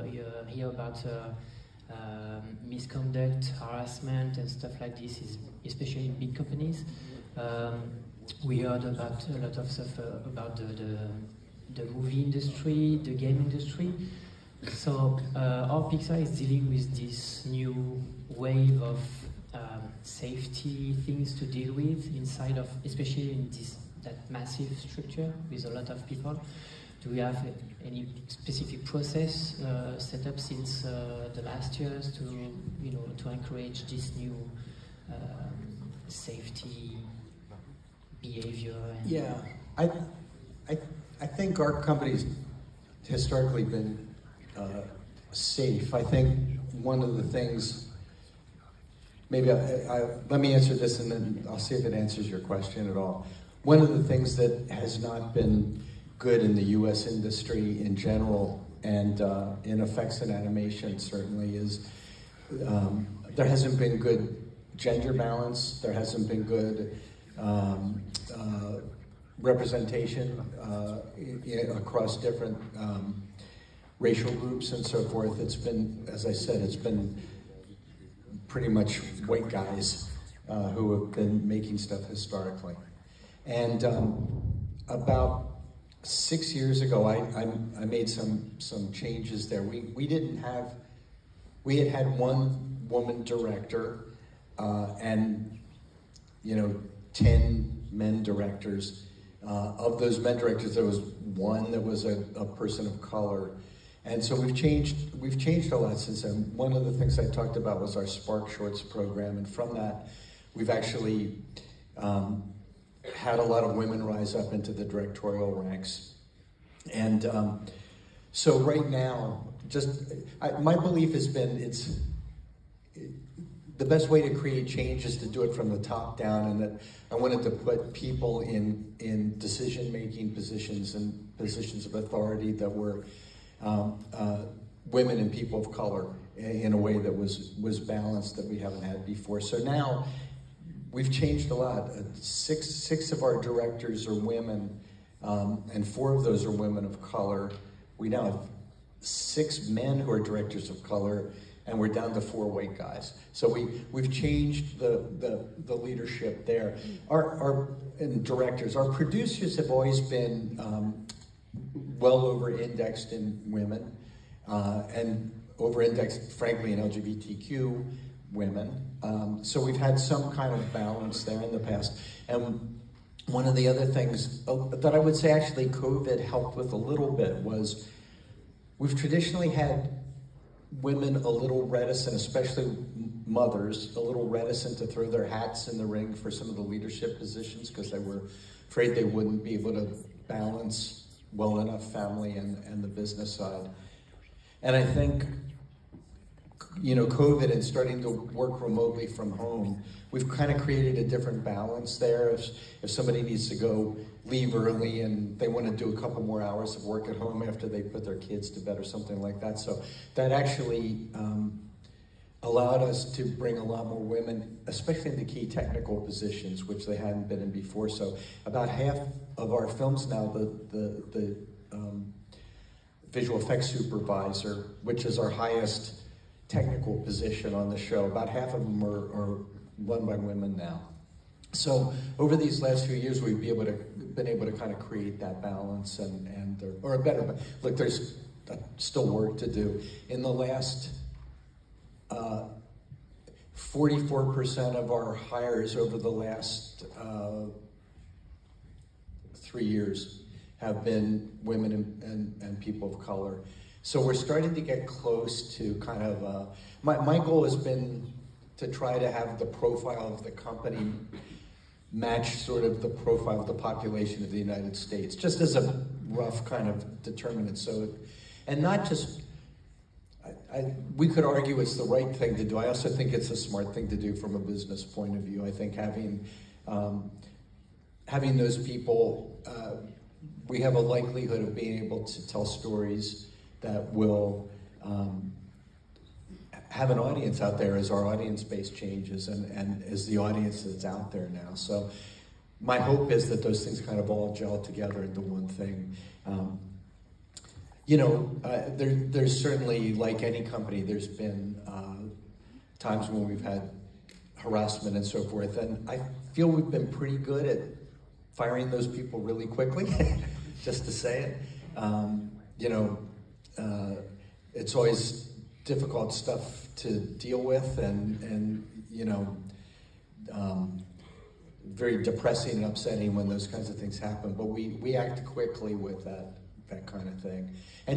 hear about misconduct, harassment, and stuff like this, especially in big companies. We heard about a lot of stuff about the movie industry, the game industry. So our Pixar is dealing with this new wave of safety things to deal with inside of, especially in that massive structure with a lot of people. Do we have any specific process set up since the last years to, to encourage this new safety behavior? Yeah, I think our company's historically been safe. I think one of the things, maybe let me answer this and then I'll see if it answers your question at all. One of the things that has not been good in the U.S. industry in general, and in effects and animation certainly, is there hasn't been good gender balance, there hasn't been good representation across different racial groups and so forth. It's been, as I said, it's been pretty much white guys who have been making stuff historically. And about 6 years ago, I made some changes there. We had one woman director and 10 men directors. Of those men directors, there was one that was a person of color. And so we've changed a lot since then. One of the things I talked about was our Spark Shorts program, and from that, we've actually had a lot of women rise up into the directorial ranks. And so right now, my belief has been the best way to create change is to do it from the top down, and that I wanted to put people in decision-making positions and positions of authority that were women and people of color in a way that was balanced, that we haven't had before. So now we've changed a lot. Six of our directors are women, and 4 of those are women of color. We now have 6 men who are directors of color, and we're down to 4 white guys. So we've changed the leadership there. Our directors, our producers have always been well over-indexed in women, and over-indexed, frankly, in LGBTQ women. So we've had some kind of balance there in the past. And one of the other things that I would say actually COVID helped with a little bit was we've traditionally had women a little reticent, especially mothers, a little reticent to throw their hats in the ring for some of the leadership positions because they were afraid they wouldn't be able to balance well enough family and the business side. And I think, COVID and starting to work remotely from home, we've kind of created a different balance there. If somebody needs to leave early and they want to do a couple more hours of work at home after they put their kids to bed or something like that. So that actually allowed us to bring a lot more women, especially in the key technical positions, which they hadn't been in before. So about half of our films now, the visual effects supervisor, which is our highest technical position on the show, about half of them are run by women now. So over these last few years, we've been able to kind of create that balance or a better. Look, there's still work to do. In the last 44% of our hires over the last 3 years have been women and people of color. So we're starting to get close to kind of, my goal has been to try to have the profile of the company match sort of the profile of the population of the United States, just as a rough kind of determinant. So, and not just, we could argue it's the right thing to do. I also think it's a smart thing to do from a business point of view. I think having those people, we have a likelihood of being able to tell stories that will have an audience out there as our audience base changes and as the audience that's out there now. So my hope is that those things kind of all gel together into one thing. There's certainly, like any company, there's been times when we've had harassment and so forth, and I feel we've been pretty good at firing those people really quickly, just to say it. It's always difficult stuff to deal with, and very depressing and upsetting when those kinds of things happen. But we act quickly with that kind of thing. And